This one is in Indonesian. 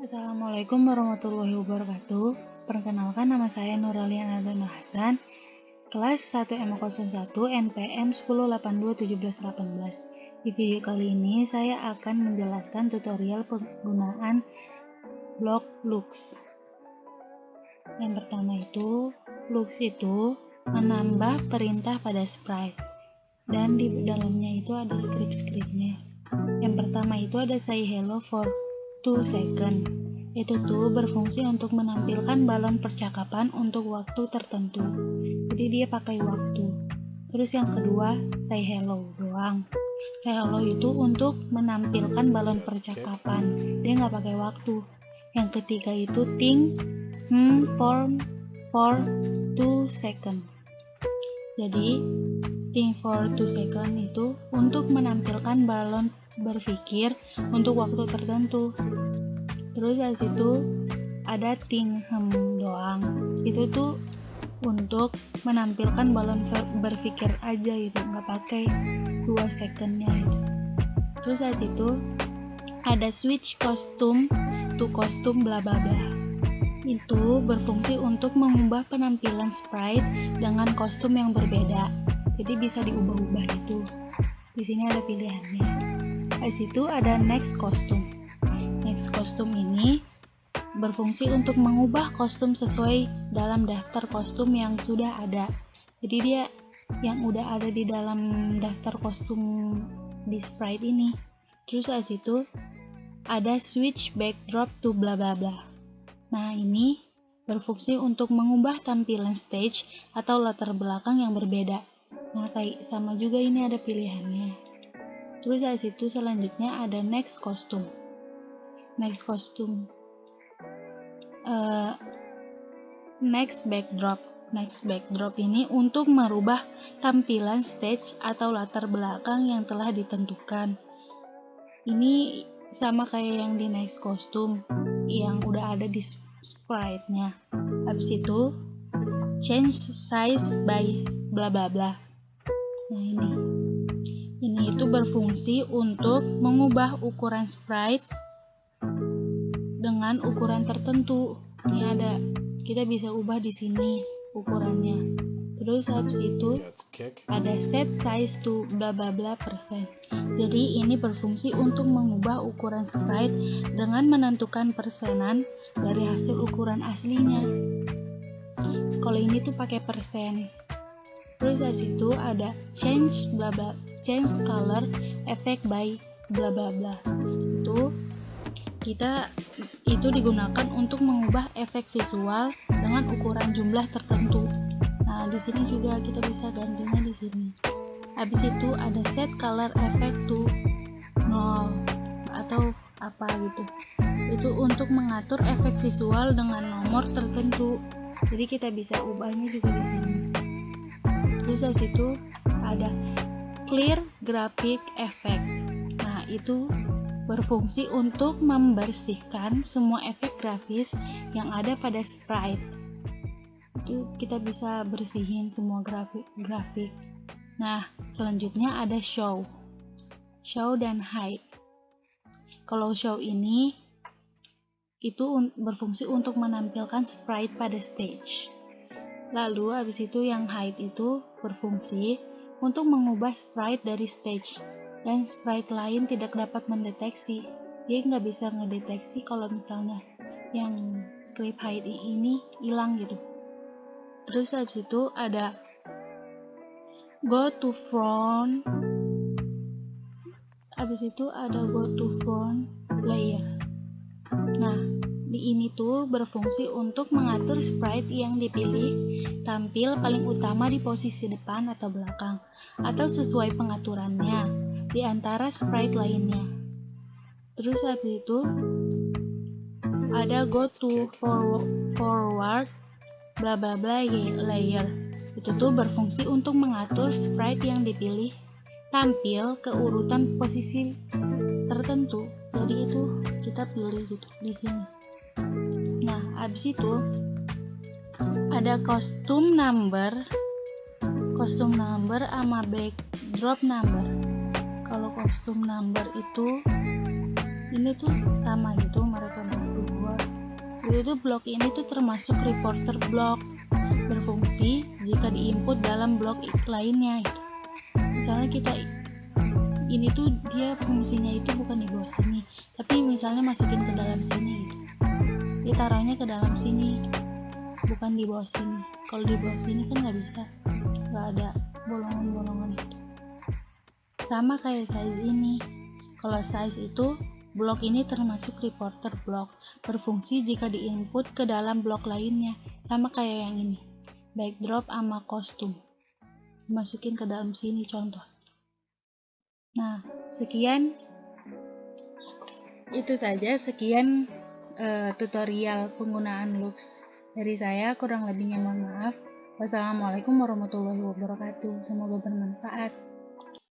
Assalamualaikum warahmatullahi wabarakatuh. Perkenalkan, nama saya Nuralian Adana Hasan, kelas 1 MA01 NPM 10821718. Di video kali ini saya akan menjelaskan tutorial penggunaan blok Lux. Yang pertama itu, Lux itu menambah perintah pada sprite, dan di dalamnya itu ada script-scriptnya. Yang pertama itu ada say hello for 2 second. Itu tuh berfungsi untuk menampilkan balon percakapan untuk waktu tertentu. Jadi dia pakai waktu. Terus yang kedua, say hello doang. Say hello itu untuk menampilkan balon percakapan. Dia nggak pakai waktu. Yang ketiga itu think for 2 second. Jadi think for 2 second itu untuk menampilkan balon berpikir untuk waktu tertentu. Terus dari situ ada think doang. Itu tuh untuk menampilkan balon berpikir aja gitu, nggak pakai 2 secondnya itu. Terus dari situ ada switch costume to costume bla bla bla. Itu berfungsi untuk mengubah penampilan sprite dengan kostum yang berbeda. Jadi bisa diubah-ubah gitu. Di sini ada pilihannya. Di situ ada next costume. Next costume ini berfungsi untuk mengubah kostum sesuai dalam daftar kostum yang sudah ada. Jadi dia yang udah ada di dalam daftar kostum di sprite ini. Terus dari situ ada switch backdrop to bla bla bla. Nah, ini berfungsi untuk mengubah tampilan stage atau latar belakang yang berbeda. Nah, kayak sama juga ini ada pilihannya. Terus dari situ selanjutnya ada next costume. Next costume. Next backdrop. Next backdrop ini untuk merubah tampilan stage atau latar belakang yang telah ditentukan. Ini sama kayak yang di next costume yang udah ada di sprite-nya. Habis itu change size by bla bla bla. Nah, ini itu berfungsi untuk mengubah ukuran sprite dengan ukuran tertentu. Ini ada, kita bisa ubah di sini ukurannya. Terus habis itu ada set size to bla bla bla %. Jadi ini berfungsi untuk mengubah ukuran sprite dengan menentukan persenan dari hasil ukuran aslinya. Kalau ini tuh pakai persen. Terus dari situ ada change color effect by bla bla bla. Itu digunakan untuk mengubah efek visual dengan ukuran jumlah tertentu. Nah, di sini juga kita bisa gantinya di sini. Habis itu ada set color effect to 0 atau apa gitu. Itu untuk mengatur efek visual dengan nomor tertentu. Jadi kita bisa ubahnya juga di sini. Terus dari situ ada clear graphic effect. Nah, itu berfungsi untuk membersihkan semua efek grafis yang ada pada sprite. Itu kita bisa bersihin semua grafik. Nah, selanjutnya ada show dan hide. Kalau show ini itu berfungsi untuk menampilkan sprite pada stage. Lalu habis itu yang hide itu berfungsi untuk mengubah sprite dari stage, dan sprite lain tidak dapat mendeteksi. Dia nggak bisa ngedeteksi kalau misalnya yang script hide ini hilang gitu. Terus habis itu ada go to front. Habis itu ada go to front layer. Nah, di ini tuh berfungsi untuk mengatur sprite yang dipilih tampil paling utama di posisi depan atau belakang, atau sesuai pengaturannya di antara sprite lainnya. Terus habis itu ada go to forward bla bla bla layer. Itu tuh berfungsi untuk mengatur sprite yang dipilih tampil ke urutan posisi tertentu. Jadi itu kita pilih gitu di sini. Nah, habis itu ada costume number sama backdrop number. Kalau costume number itu ini tuh sama gitu, mereka berdua. Waktu itu blok ini tuh termasuk reporter block, berfungsi jika diinput dalam blok lainnya gitu. Misalnya kita ini tuh dia fungsinya itu bukan di bawah sini, tapi misalnya masukin ke dalam sini gitu. Dia taruhnya ke dalam sini, bukan di bawah sini. Kalau di bawah sini kan nggak bisa, nggak ada bolongan-bolongan itu. Sama kayak size ini. Kalau size itu, blok ini termasuk reporter block, berfungsi jika diinput ke dalam blok lainnya. Sama kayak yang ini, backdrop sama kostum, masukin ke dalam sini contoh. Nah, sekian tutorial penggunaan looks dari saya. Kurang lebihnya mohon maaf. Wassalamualaikum warahmatullahi wabarakatuh. Semoga bermanfaat.